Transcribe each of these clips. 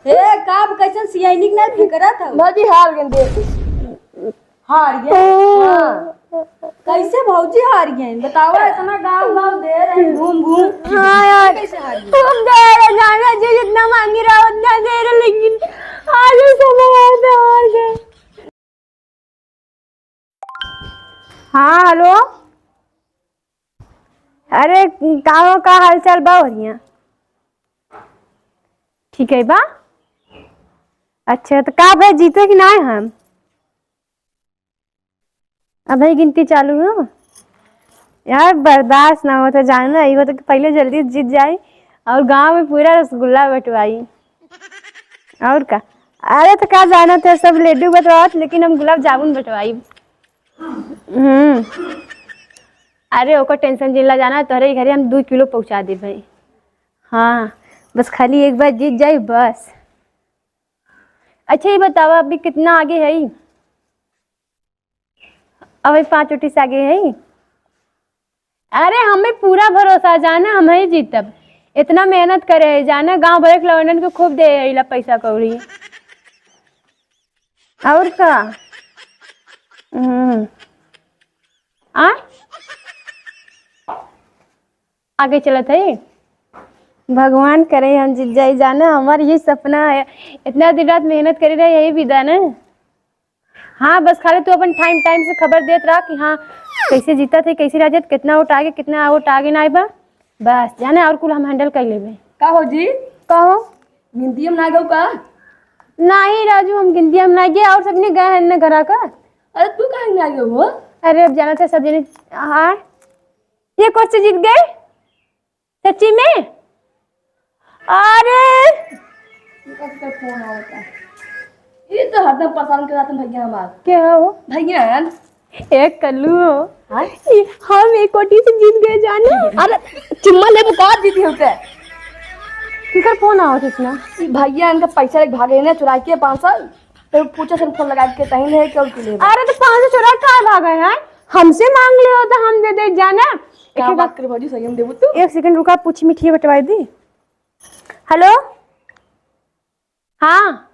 हे काब कैसन सियाइनिक ना फिकरा था भौजी हार गए। हार गए। हाँ। कैसे भौजी हार गए बताओ, इतना गाँव गाँव दे रहे घूम घूम। हाँ यार कैसे हार गए? तुम दे रहे जाना जो जितना मांगी रहा उतना दे रहे, लेकिन आज समय आते हार गए। हाँ हेलो, अरे गाँव का हालचाल बा बढ़िया? ठीक है बा। अच्छा तो का भाई जीते कि ना हम? अभी गिनती चालू है यार, बर्दाश्त ना होता जानना ही होता कि पहले जल्दी जीत जाए और गांव में पूरा रसगुल्ला बंटवाई। और का अरे तो का जाना था, सब लड्डू बंटवात लेकिन हम गुलाब जामुन बंटवाई। अरे ओकर टेंशन जिला जाना तोहरे घरे हम 2 किलो पहुंचा दे भाई। हाँ बस खाली एक बार जीत जाए बस। अच्छा ये बताओ अभी कितना आगे है? अभी 5 रोटी से आगे है। अरे हमें पूरा भरोसा जाना हम ही जीतब, इतना मेहनत करे जाना, गांव भर के लवंडन को खूब दे पैसा कौड़ी। और का आ आगे चलत है। भगवान करे हम जीत जाए जाना, हमारा ये सपना है, इतना दिन रात मेहनत करे रहे यही विदा ना। हाँ बस खाली तू अपन टाइम टाइम से खबर देत रहा कि हाँ कैसे जीता थे कैसे राजत, कितना वोट आगे कितना वोट आगे ना बा, बस जाने और कुल हम हैंडल कर लेबे। का हो जी? कहो गिनती हम ना गौ का? नहीं राजू हम गिनती हम ना गए और सबने गए हैं घरा का। अरे तू कहीं ना गए हो? अरे अब जाना था सब जने। हाँ ये क्वेश्चन जीत गए सच्ची में? अरे फोन आवता ये तो हरदम पसंद के रहते भैया हमार। क्या हो भैया एक कल्लू हो। हाँ? हम एक कोटी से जीत गए जाने। अरे चुम्मा ले बुका जीती होते किकर फोन आओ इतना? भैया इनका पैसा लेके भागे ने चुरा के 500, तो पूछे से फोन लगा के तही ले क्यों के लिए। अरे तो 500 चुरा कहाँ भागे हैं? हमसे मांग ले हो तो हम दे दे जाना। क्या बात कर भौजी सही हम देबू तू? 1 सेकंड रुका, पूछ मिठी बटवाई दी। हेलो हाँ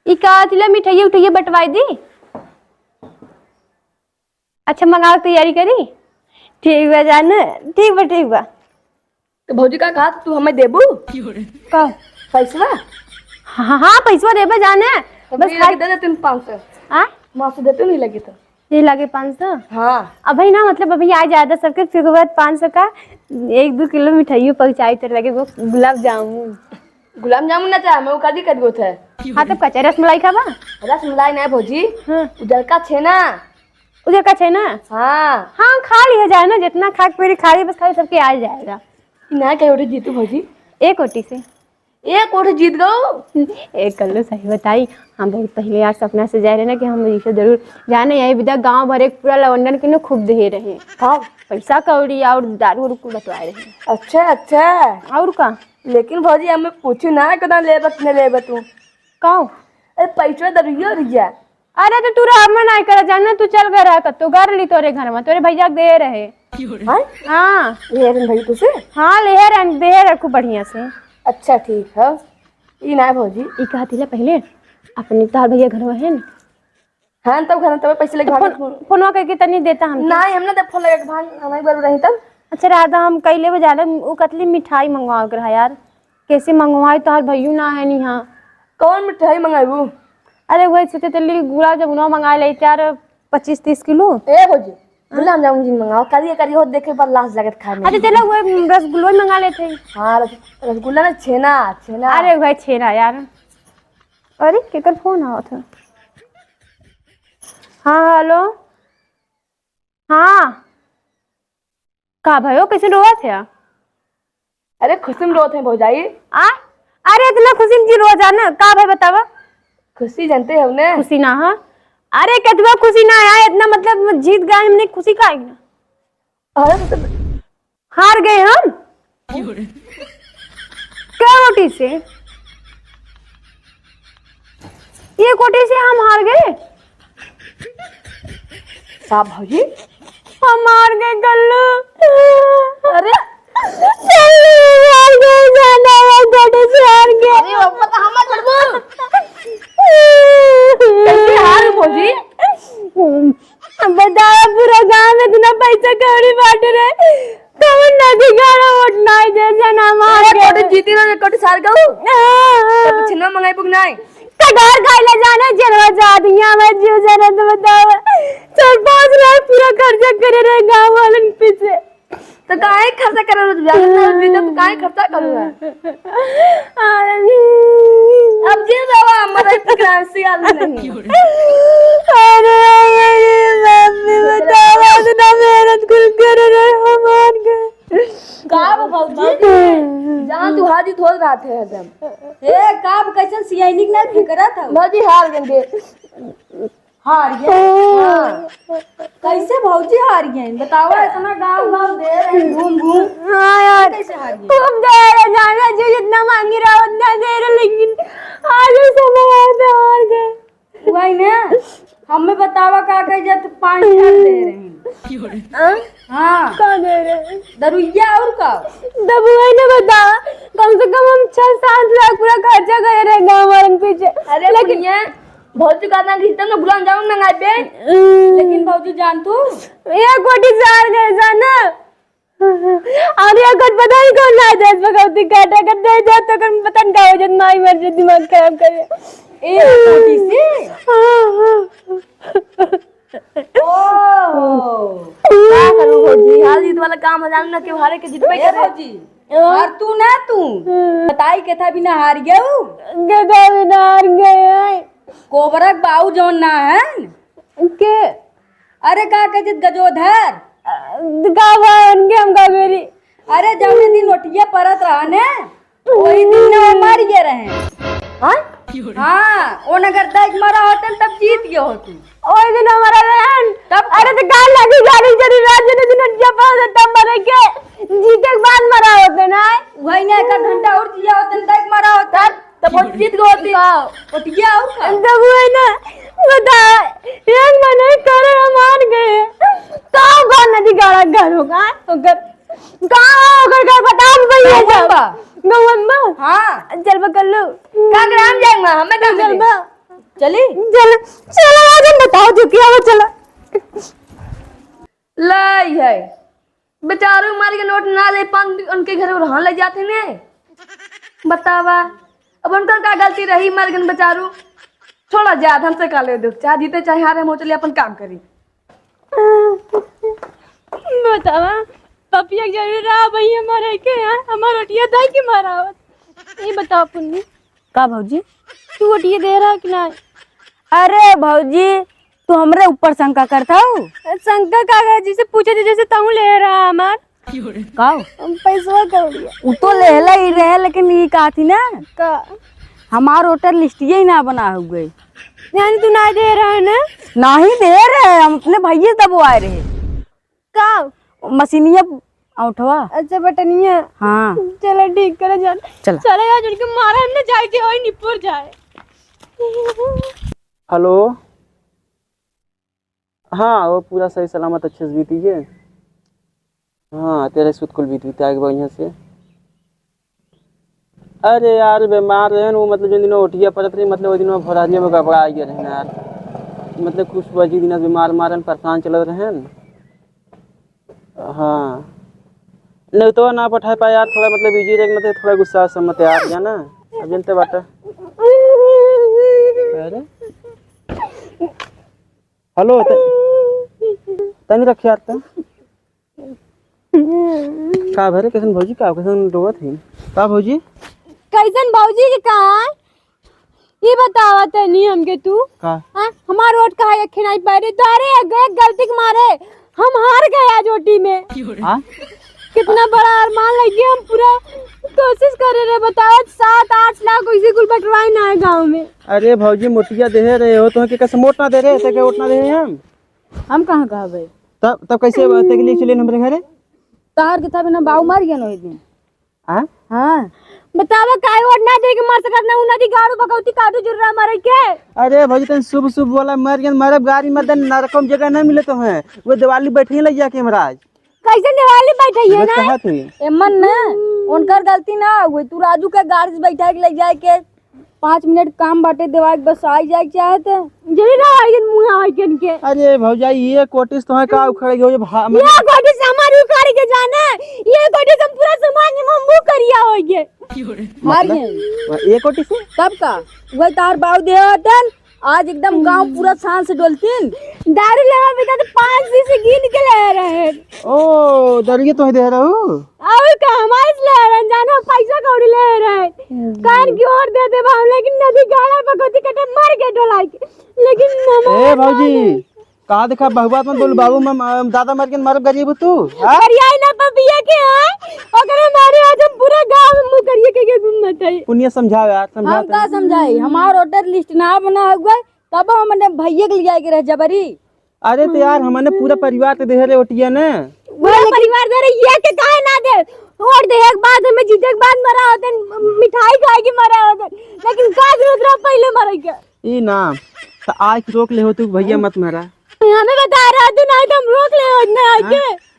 ई का तिला मिठाई उठाइए बटवाई दी। अच्छा मंगाओ तैयारी करी। ठीक बा जाना, ठीक बा। तो भौजी का कहा तू हमें देबू का पैसा? हाँ पैसा देबे जाने बस खाली दे दे तुम 500। आ मां से देते नहीं लगे तो ये लगे 500। हाँ अभी ना मतलब अभी आ ज्यादा सबके फिर बाद 500 का 1-2 किलो मिठाई पहुंचाई तेरे लगे वो गुलाब जामुन ना चाहे मैं कदी कर गोथ है। हाँ तब कच्चा रसमलाई खाबा? रसमलाई नहीं भौजी, हाँ उधर का छेना। उधर का छे ना? हाँ हाँ खा लिया जाए ना, जितना खा के खा ली बस खाली सबके आ जाएगा। ना कहीं उठे जीतू भौजी? 1 कोटी से 1 कोटी जीत गो। एक कल्लू सही बताई, हम बहुत पहले यार सपना से जा रहे ना कि हम इसे जरूर जाने यही विदा गांव भर एक पूरा लवंडन के ना खूब दे रहे। हाँ पैसा कौड़ी और दारू उरू बटवाए रहे। अच्छा और का लेकिन भौजी हमें पूछू ना कदा लेबे तू कहो? अरे पैसा दरियो रिया। अरे तो तू राम नहीं कर जाना, तू चल गया कत्तो घर ली तोरे घर में तोरे भैया दे रहे। हाँ ले भाई तुझे? हाँ ले दे रखू बढ़िया से। अच्छा ठीक है ई ना भौजी ई कहती ले पहले अपने तार भैया घर में है ना। हाँ तब घर तब पैसे लेके भाग फोनवा करके तनी देता हम नहीं हमने तब फोन लगा के भाग हमारी बार रही तब। अच्छा राधा हम कैले बजाले वो कतली मिठाई मंगवा कर यार, कैसे मंगवाई तो भैया ना है नहीं। हाँ कौन मिठाई मंगाऊ? अरे वही सोचे तेली गुलाब जामुन मंगा ले यार 25-30 किलो। ए भौजी गुलाब जामुन जी मंगाओ करिए हो देखे पर लाश लगत खाने। अरे चलो वो रसगुल्ला मंगा लेते। हाँ रसगुल्ला ना छेना। अरे भाई छेना यार। अरे केकर फोन आओ था? हाँ हेलो हाँ का भयो कैसे रोआ थे? अरे खुशी में रोते हैं भौजाई। अरे इतना खुशी में जी रो जाना का भाई बतावा? खुशी जानते हैं हमने। खुशी ना हाँ? अरे कतवा खुशी ना आया इतना मतलब जीत गए हमने, खुशी का ना। अरे तो हार गए हम क्या कोटी से? ये कोटी से हम हार गए। साहब भौजी हम हार गए गल्लू। अरे हार गए जाना गोटे से हार गए। अरे बाबा तो हम चढ़बो कैसे हार भौजी? बताया पूरा गांव में इतना पैसा कौड़ी बांट रहे कौन नदी गाड़ा उठना है जैसा नाम आ गया कोटे जीती ना कोटे सार गऊ तब छिनवा मंगाई पुग नहीं कगार खाइले जाना जनवा जा दिया मैं जीव जरा तो बताओ 4-5 लाख पूरा खर्चा करे रहे गांव वालन पीछे तो काहे खर्चा कर रहे हो ज्यादा जीता तो काहे खर्चा करूंगा अब जी बाबा हमारा क्रांति आदमी नहीं अरे मम्मी बताओ इतना मेहनत कर रहे हमार गए काब भौजी जहां तू हाजी धोल रहा थे एकदम ए काब कैसे सियाइनिक ना फिकरा था भौजी हार गए हार गए कैसे भौजी हार गए बताओ इतना गांव दे रहे घूम घूम हां यार कैसे हार गए खूब दे रहे जाना जो जितना मांगी रहा उतना दे रहे लेकिन आज समय आते हार गए वही ना हमें बतावा का कह जात 5,000 दे रहे हैं हाँ का दे रहे दरुइया और का तब वही ना बता कम से कम हम 6-7 लाख पूरा खर्चा कर रहे गांव वालों पीछे अरे लेकिन ये भौजी का ना खींचता ना गुलाम जामुन मंगाए बे लेकिन भौजी जान तू ये कोटी सार गए जाना और ये कुछ पता नहीं कौन ना देश भगवती काटा कर दे जा तो कर पता नहीं का हो जब माई मर जाए दिमाग खराब करे ए कोटी से ओ क्या करूं भौजी हाल जीत वाला काम हजार ना के हारे के जीत पे कर भौजी हार तू ना तू बताई के था बिना हार गयो गदा बिना हार गए कोबरक बाऊ जोन ना है के अरे का कहते गजोधर गावा उनके हम का मेरी अरे जौने दिन नोटिया परत रहा ने वही दिन ना मर गए रहे हाँ वो नगर तक मरा होटल तब जीत गए हो तू ओए दिन हमारा बहन तब अरे तो काल लगी गाड़ी चली रात में दिन नोटिया पास तब मरे के जीते के बाद मरा होते ना वही ना 1 घंटा और जिया होते तक मरा होता तब वो जीत गए होती नोटिया और का तब वो ना बता एक महीने करे मान गए कहाँ कौन नदी गाड़ा घर होगा अगर कहाँ होकर घर बता भैया सब गवम्बा हाँ चल पकड़ लो का ग्राम जाएंगे हमें का चल बा चली चल चल आज हम बताओ जो किया वो चला लाई है बेचारू मार के नोट ना दे पान उनके घर वहां ले जाते ने बतावा अब उनका क्या गलती रही मार के बेचारू थोड़ा ज्यादा हमसे का ले दो चाहे जीते चाहे हारे हम चलिए अपन काम करी बतावा पपिया जरूर रहा भैया मारे के यार हमारा रोटिया दाई के मारा ये बताओ पुन्नी का भौजी तू रोटिया दे रहा कि ना अरे भौजी तू हमरे ऊपर शंका करता हो शंका कागज जिसे पूछे थे जैसे तू ले रहा हमार का पैसा कर लिया उ तो लेहला ही रहे लेकिन ये कहा थी ना का हमार होटल लिस्टिए ही ना बना हुए यानी तू ना दे रहा है ना नहीं दे रहे हम अपने भैया तब वो आए रहे का मशीनिया उठवा अच्छा बटनिया हाँ चलो ठीक करे जान चलो चले यार उनके मारा हमने जाए थे वही निपुर जाए हेलो हाँ वो पूरा सही सलामत अच्छे से बीती है हाँ तेरे सुध कुल बीत आगे बढ़िया से अरे यार बीमार रहे वो मतलब जिन दिनों उठिया पड़त रही मतलब वो दिनों भराजिया में गड़बड़ा गए रहे यार मतलब कुछ बजी दिन बीमार मारन परेशान चलत रहे हाँ नहीं तो ना पठा पाया यार थोड़ा मतलब बिजी रहे मतलब थोड़ा गुस्सा समझ यार या ना अब जनते बात अरे हेलो तनी रख यार तन का भरे कैसन भौजी का कैसन रोवत है का भौजी कैसन भौजी के कहा ये बतावा तनी हमके तू का हां हमार रोड कहा है खिनाई पारे तारे गलती के मारे हम हार गए आज ओटी में हां कितना बड़ा अरमान लगे हम पूरा कोशिश कर रहे बताओ 7-8 लाख इसी कुल बटवाई ना है गांव में अरे भौजी मोटिया दे रहे हो तो कैसे मोट ना दे रहे थे क्या उतना दे रहे हम कहाँ कहा भाई तब कैसे ते के लिए चले हमारे घरे तार के था बिना बाऊ मार गया एक दिन हां हाँ बतावा काय वोट ना दे के मार सकत ना उना दी गाड़ू बकौती काटू जुर्रा मारे के अरे भौजी तन शुभ शुभ बोला मर गए मारे गाड़ी में दन नरकम जगह नहीं मिले तो है वो दिवाली बैठे लग जाके महाराज कैसे दिवाली बैठे है ना कहा थी एमन ना उनकर गलती ना हुई, तू राजू के गाड़ी से बैठा के ले जाए के 5 मिनट काम बाटे देवा के बस आई जाए चाहते जरूर ना आई मुंह आई के इनके। अरे भौजाई ये कोटिस तो है का उखड़ गई हो ये कोटी से हमारी उखाड़ के जाना, ये कोटी से पूरा समाज में मुंह करिया होगे मारिए ये कोटिस से कब का वही तार बाऊ दे हतन आज एकदम गांव पूरा शान से डोलतीन। दारू लेवा बिता तो 5 से गिन के ले रहे हैं। ओ दरिए तो दे रहा हूँ और का हमारे ले रहे हैं, जानो पैसा कौड़ी ले रहे हैं कान की ओर दे दे भाव, लेकिन नदी गाड़ा भगवती कटे मर के डोलाई के, लेकिन ए भौजी कहा देखा बहुबात मत बोल, बाबू में दादा मर के मर गरीब तू करिया ना पपिया के है अगर हमारे आज हम पूरा गांव में मुंह करिए के घूमत है। पुण्य समझाओ यार, समझा हम का समझाई हमार वोटर लिस्ट ना बना हुआ तब हमने भैया के लिए के रह जबरी। अरे तो यार हमने पूरा परिवार के दे रहे ओटिया ने पूरा परिवार दे रहे ये के काहे ना दे और दे एक बाद हमें जीते के बाद मरा होते मिठाई खाए के मरा होते, लेकिन का जरूरत रहा पहले मरे के ई ना तो आज रोक ले हो तू भैया मत मारा, हमें बता रहा तू नहीं तो हम रोक ले होना आके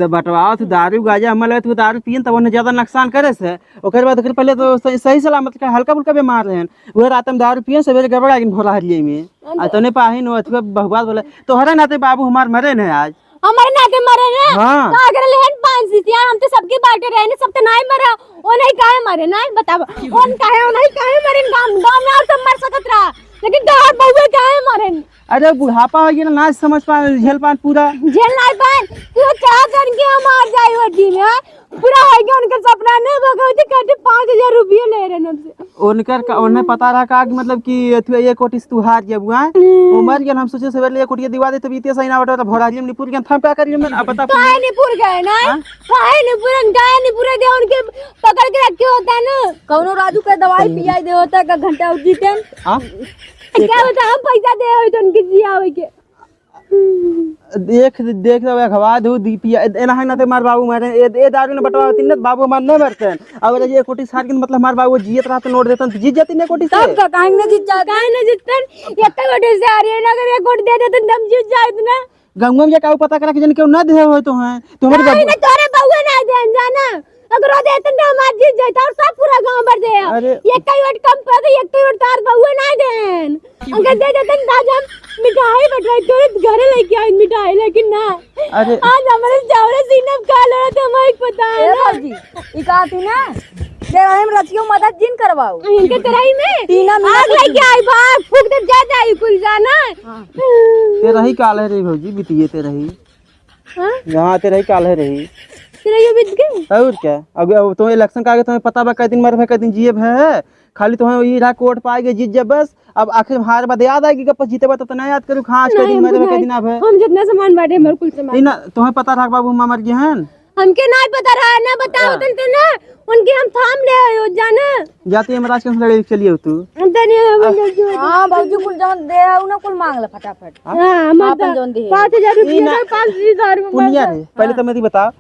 बटवाओ तू दारू गाजा हमें लगे तू दारू पियन तब ज्यादा नुकसान करे से ओकर बाद ओकर पहले तो सही सलामत का हल्का फुल्का बीमार रहन वो रात में दारू पियन सवेरे गड़बड़ा के भोला हरिये में आ तने पाहिन अथवा बहुबात बोले तोहरे नाते बाबू हमार मरे न आज हमारे नाते मरे ना हां का अगर लेहन 5 सीसी हम तो सबके बाटे रहे ने, सब तो नहीं मरा ओ नहीं काहे मरे नहीं बताओ कौन काहे ओ नहीं काहे मरे गांव में और सब मर सकत रहा, लेकिन दहाड़ बहुए काहे मरे। अरे बुढ़ापा हो गया ना समझ पा झेल पा पूरा झेल नहीं पाए तू क्या करके हम आ जाए वड्डी में पूरा हो गया उनका सपना ने भगवती कहते 5000 रुपया ले रहे हमसे उनकर उन्हें पता रहा का मतलब कि ये कोटी तू हार जब हुआ उमर गन हम सोचे सवेरे ये कोटिया दिवा दे तब इते सही ना बटा भोराजी में पूर गन थम पे करिए मैं अब बता काहे नहीं पूर गए ना काहे नहीं पूरन काहे नहीं पूरे दे उनके पकड़ के रखे होता है ना कौनो राजू के दवाई पियाई दे होता का घंटा उजीते हां क्या बता हम पैसा दे हो तो उनके जिया हो के देख देख रहा खवा दो दीपिया एना है ना ते मार बाबू मारे ए दारू ने बटवा तीन बाबू मार न मरते अगर ये कोटी सार के मतलब मार बाबू जियत रहा तो नोट देतन जीत जाती ने कोटी से तब का काहे न जीत जा काहे न जीतन इतना कोटी से आ रही है ना, अगर ये कोटी दे देते दम जीत जाए ना गंगम ये का पता करा कि जन क्यों ना दे हो तो है तुम्हारे नहीं ना तोरे बउआ ना दे जाना अगर दे तो हम आज जीत जाए और सब पूरा गांव भर दे ये कई वोट कम पर ये कई वोट तार बउआ ना देन अगर दे देते आज हम मिठाई बटवाई तोरे घरे लेके आई मिठाई, लेकिन ना अरे आज हमारे चावल सीनम खा लो तो हमें पता है ए बाबूजी ई का थी ना दे हम रचियो मदद जिन करवाओ इनके तरह में टीना में आग लेके आई भाग फूक दे जा जाई कुल जाना तेरा ही काल है रे भौजी बितिए तेरा ही हां यहां तेरा ही काल है रही तेरा ये बीत गए और क्या अब तो इलेक्शन का आगे तुम्हें पता बा कै दिन मर कै दिन जिए है खाली तुम्हें ये रहा कोर्ट पाएगे जीत जब बस अब आखिर हार बाद याद आएगी कि जीते बा तो ना याद करू खां कै दिन मरे कै दिन अब है हम जितना सामान बांटे हमर कुल सामान नहीं ना तुम्हें पता रहा बाबू हम मर गए हैं हमके नहीं पता रहा ना बताओ तन तो ना उनके हम थाम ले आयो जाना जाती है राज के लड़े चलिए तू हां बाबूजी कुल जौन दे ना कुल मांग ले फटाफट हां मत 5000 रुपया 5000 पुनिया रे पहले तो मेरी बता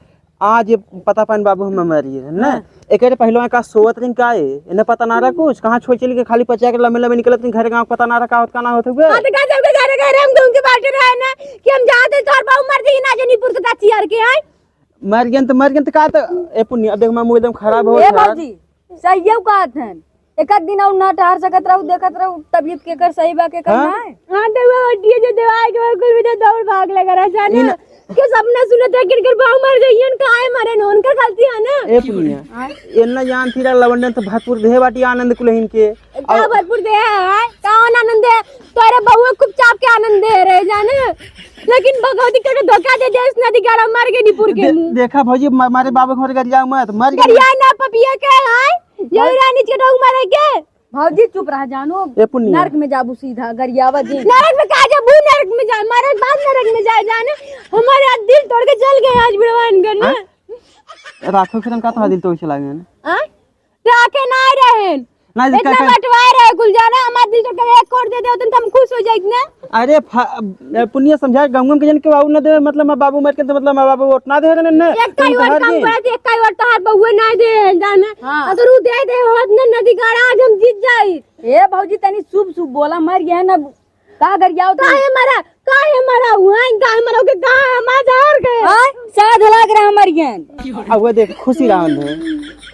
आज ये पता पान बाबू हम मरी है ना एक पहले का सोवत दिन का है इन्हें पता ना रहा कुछ कहां छोड़ चली के खाली पचा के लम्बे लम्बे निकलत घर गांव पता ना रहा का ना होत हुए हां तो का जब के घर हम घूम के बाटे रहे ना कि हम जाते तोर बाबू मर गई ना जनीपुर के ताचियार के आई मर गए तो का तो ए पुनिया देख मैं मुंह एकदम खराब हो ए बाबूजी सही है का थन एक दिन और ना टहर सकत रहू देखत रहू तबीयत के कर सही बा के करना है हां तो वो हड्डी जो दवाई के कुल भी दौड़ भाग लगा रहा जाना के सबने सुने थे कि इनकर बाऊ मर गई उनका आए मरे न उनकर गलती है ना ए पुनिया एन्ना जान थीरा लवंडन तो भरपूर देह बाटी आनंद कुलहिन के का भरपूर दे है कौन आनंद है तोरे बहू खूब चाप के आनंद दे रहे जाने, लेकिन भगवती के धोखा दे दे इस नदी गारा मार के निपुर के देखा भौजी हमारे बाबू घर गरिया मत मर गई गरिया ना पपिया के है ये रानी के डोग मारे के भौजी चुप रह जानो ए पुनिया नरक में जाबू सीधा गरियावा जी नरक में का जाबू नरक में जाए मारे बाद नरक में जाए जाने हमारे दिल तोड़ के चल गए आज भगवान करना राखो फिर का तो दिल तो चला गया हां राखे ना रहेन ना इतना बटवा रहे कुल जाना हमार दिल तोड़ के एक कोड़ दे दे तो हम खुश हो जाए ना। अरे पुनिया समझा गंगम के जन के बाबू न दे मतलब मैं बाबू मर के तो मतलब मैं बाबू वोट ना दे रे ने एक कई बार काम पड़ा एक कई बार तहार बउए ना दे जाना अगर उ दे दे होत न नदी गाड़ा आज हम जीत जाई। ए भौजी तनी शुभ शुभ बोला मर गया ना का गरियाओ काहे मरा काहे मरा हुआ है काहे मरोगे कहां हमारा हार गए हां साध लाग रहा हमार ज्ञान अब वो देख खुशी राम है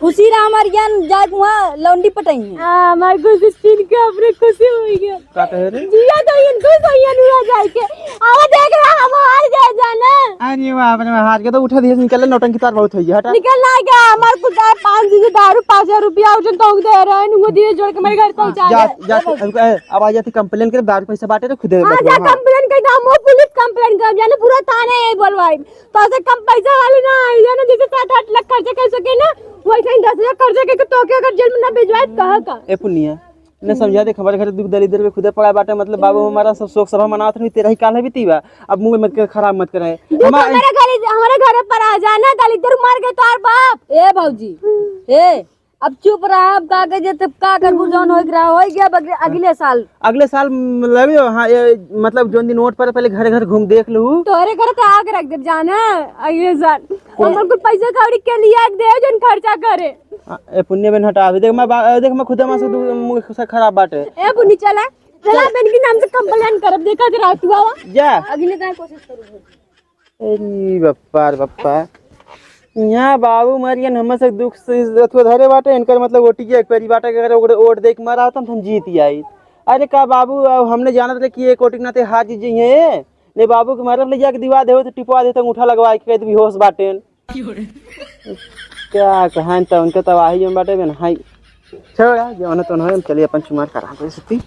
खुशी रहा हमार ज्ञान जाके वहां लौंडी पटाई है हां हमार को सीन के अपने खुशी हुई गया का कह रे जिया तो इनको सही अनुरा जाए के आवा देख रहा हम हार गए जाना अरे वाह अपने हाथ के तो उठा दिए निकल नौटंकी तार बहुत होई है हटा निकल ना गया हमार को 5 दिन दारू 5000 रुपया उजन तो दे रहे हैं नुगो दिए जोड़ के मेरे घर पहुंचा जा जा अब आ जाती कंप्लेन करे दारू पैसा बांटे तो खुद हां जा कंप्लेन कर हम पुलिस कंप्लेन कर जाने पूरा थाने बोलवाई तो से कम पैसा वाली ना आई जाने जैसे 7-8 लाख खर्चा कर सके ना वैसे ही 10,000 कर्जा के तो के अगर जेल में ना भेजवाए कहां का ए पुनिया ने समझा दे हमारे घर दुख दरिद्र में खुदे पड़ा बाटे मतलब बाबू हमारा सब शोक सभा मनात नहीं तेरा ही काल है बीतीवा अब मुंह मत कर खराब मत करे हमारे घर पर आ जाना दलिद्र मार के तोर बाप ए भौजी ए अब चुप रहा अब कागज तब का करबू जौन होई रहा होई गया अगले साल लगे हां मतलब जोन दिन नोट पर पहले घर घर घूम देख लू तोरे घर तो आग रख दे जाना अगले साल हमर को पैसा कौड़ी के लिए दे जन खर्चा करे ए पुण्य बन हटा देख मैं खुद में से खराब बाटे ए बुनी चला बहन के नाम से कंप्लेन करब देखा जरा तू आवा जा अगले दाए कोशिश करू अरे बप्पा यहाँ बाबू मरियन हम से दुख से अथवा धरे बाटे इनकर मतलब ओटी के एक पेरी बाटे अगर ओकरे ओट देख मारा होता हम जीत आई अरे का बाबू हमने जानत रहे कि एक ओटी नाते हाथ जीत जइए ने बाबू के मारब ले जाके दिवा देहो तो टिपवा दे तो अंगूठा लगवा के कहत भी होश बाटे क्या कहां त उनके तबाही में बाटे बन हाई छोड़ा जो न तो हम चलिए अपन चुमार करा दे सकती